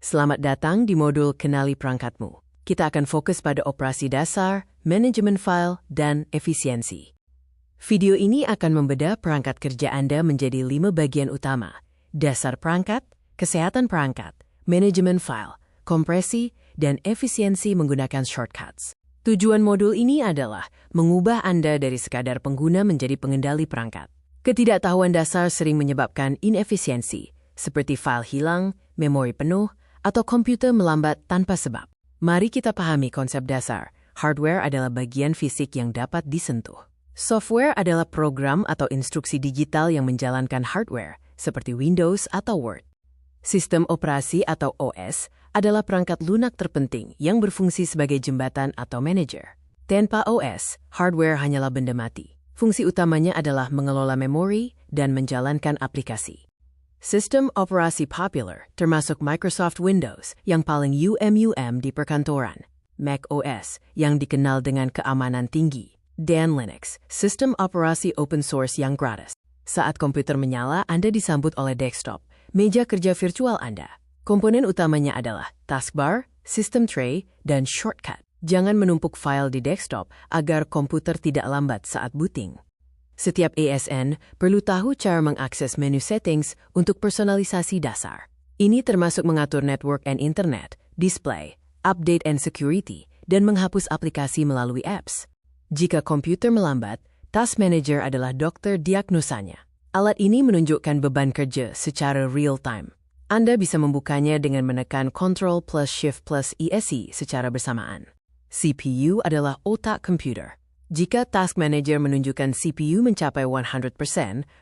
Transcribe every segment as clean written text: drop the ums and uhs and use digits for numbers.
Selamat datang di modul Kenali Perangkatmu. Kita akan fokus pada operasi dasar, manajemen file, dan efisiensi. Video ini akan membedah perangkat kerja Anda menjadi 5 bagian utama: dasar perangkat, kesehatan perangkat, manajemen file, kompresi, dan efisiensi menggunakan shortcuts. Tujuan modul ini adalah mengubah Anda dari sekadar pengguna menjadi pengendali perangkat. Ketidaktahuan dasar sering menyebabkan inefisiensi, seperti file hilang, memori penuh, atau komputer melambat tanpa sebab. Mari kita pahami konsep dasar. Hardware adalah bagian fisik yang dapat disentuh. Software adalah program atau instruksi digital yang menjalankan hardware, seperti Windows atau Word. Sistem operasi atau OS adalah perangkat lunak terpenting yang berfungsi sebagai jembatan atau manajer. Tanpa OS, hardware hanyalah benda mati. Fungsi utamanya adalah mengelola memori dan menjalankan aplikasi. Sistem operasi populer termasuk Microsoft Windows yang paling UM di perkantoran, Mac OS yang dikenal dengan keamanan tinggi, dan Linux, sistem operasi open source yang gratis. Saat komputer menyala, Anda disambut oleh desktop, meja kerja virtual Anda. Komponen utamanya adalah taskbar, sistem tray, dan shortcut. Jangan menumpuk file di desktop agar komputer tidak lambat saat booting. Setiap ASN perlu tahu cara mengakses menu settings untuk personalisasi dasar. Ini termasuk mengatur network and internet, display, update and security, dan menghapus aplikasi melalui apps. Jika komputer melambat, Task Manager adalah dokter diagnosanya. Alat ini menunjukkan beban kerja secara real-time. Anda bisa membukanya dengan menekan Ctrl plus Shift plus ESC secara bersamaan. CPU adalah otak komputer. Jika Task Manager menunjukkan CPU mencapai 100%,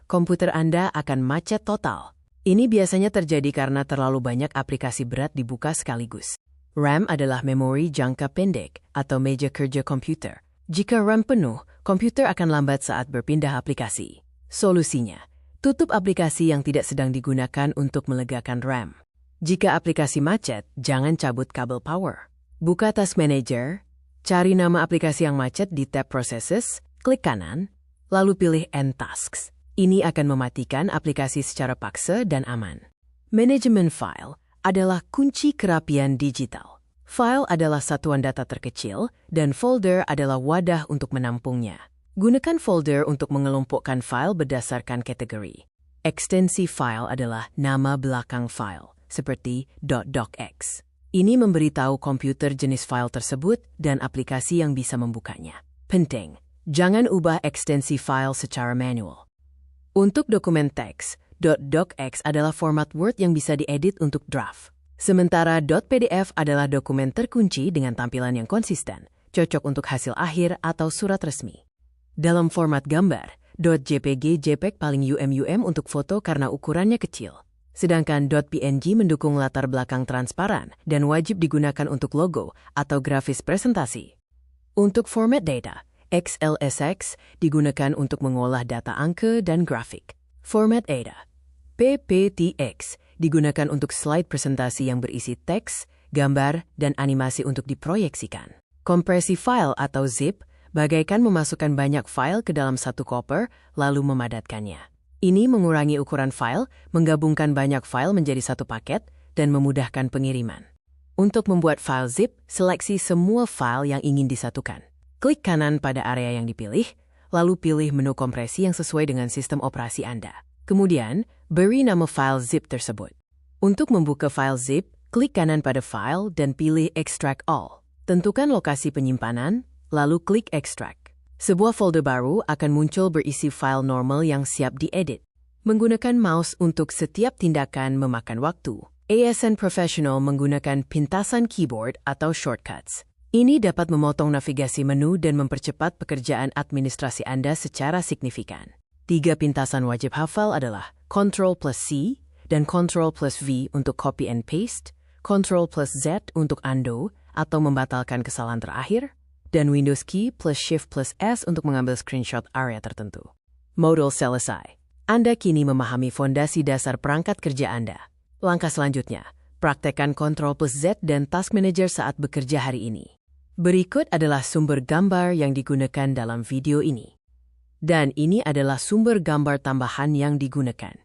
komputer Anda akan macet total. Ini biasanya terjadi karena terlalu banyak aplikasi berat dibuka sekaligus. RAM adalah memori jangka pendek atau meja kerja komputer. Jika RAM penuh, komputer akan lambat saat berpindah aplikasi. Solusinya, tutup aplikasi yang tidak sedang digunakan untuk melegakan RAM. Jika aplikasi macet, jangan cabut kabel power. Buka Task Manager, cari nama aplikasi yang macet di tab Processes, klik kanan, lalu pilih End Tasks. Ini akan mematikan aplikasi secara paksa dan aman. Manajemen file adalah kunci kerapian digital. File adalah satuan data terkecil, dan folder adalah wadah untuk menampungnya. Gunakan folder untuk mengelompokkan file berdasarkan kategori. Ekstensi file adalah nama belakang file, seperti .docx. Ini memberitahu komputer jenis file tersebut dan aplikasi yang bisa membukanya. Penting, jangan ubah ekstensi file secara manual. Untuk dokumen teks, .docx adalah format Word yang bisa diedit untuk draft. Sementara .pdf adalah dokumen terkunci dengan tampilan yang konsisten, cocok untuk hasil akhir atau surat resmi. Dalam format gambar, .jpg/jpeg paling UM untuk foto karena ukurannya kecil. Sedangkan .png mendukung latar belakang transparan dan wajib digunakan untuk logo atau grafis presentasi. Untuk format data, XLSX digunakan untuk mengolah data angka dan grafik. Format data, PPTX digunakan untuk slide presentasi yang berisi teks, gambar, dan animasi untuk diproyeksikan. Kompresi file atau zip bagaikan memasukkan banyak file ke dalam satu koper lalu memadatkannya. Ini mengurangi ukuran file, menggabungkan banyak file menjadi satu paket, dan memudahkan pengiriman. Untuk membuat file zip, seleksi semua file yang ingin disatukan. Klik kanan pada area yang dipilih, lalu pilih menu kompresi yang sesuai dengan sistem operasi Anda. Kemudian, beri nama file zip tersebut. Untuk membuka file zip, klik kanan pada file dan pilih Extract All. Tentukan lokasi penyimpanan, lalu klik Extract. Sebuah folder baru akan muncul berisi file normal yang siap diedit. Menggunakan mouse untuk setiap tindakan memakan waktu. ASN Professional menggunakan pintasan keyboard atau shortcuts. Ini dapat memotong navigasi menu dan mempercepat pekerjaan administrasi Anda secara signifikan. 3 pintasan wajib hafal adalah Ctrl plus C dan Ctrl plus V untuk copy and paste, Ctrl plus Z untuk undo atau membatalkan kesalahan terakhir, dan Windows Key plus Shift plus S untuk mengambil screenshot area tertentu. Modul selesai. Anda kini memahami fondasi dasar perangkat kerja Anda. Langkah selanjutnya, praktekkan Ctrl plus Z dan Task Manager saat bekerja hari ini. Berikut adalah sumber gambar yang digunakan dalam video ini. Dan ini adalah sumber gambar tambahan yang digunakan.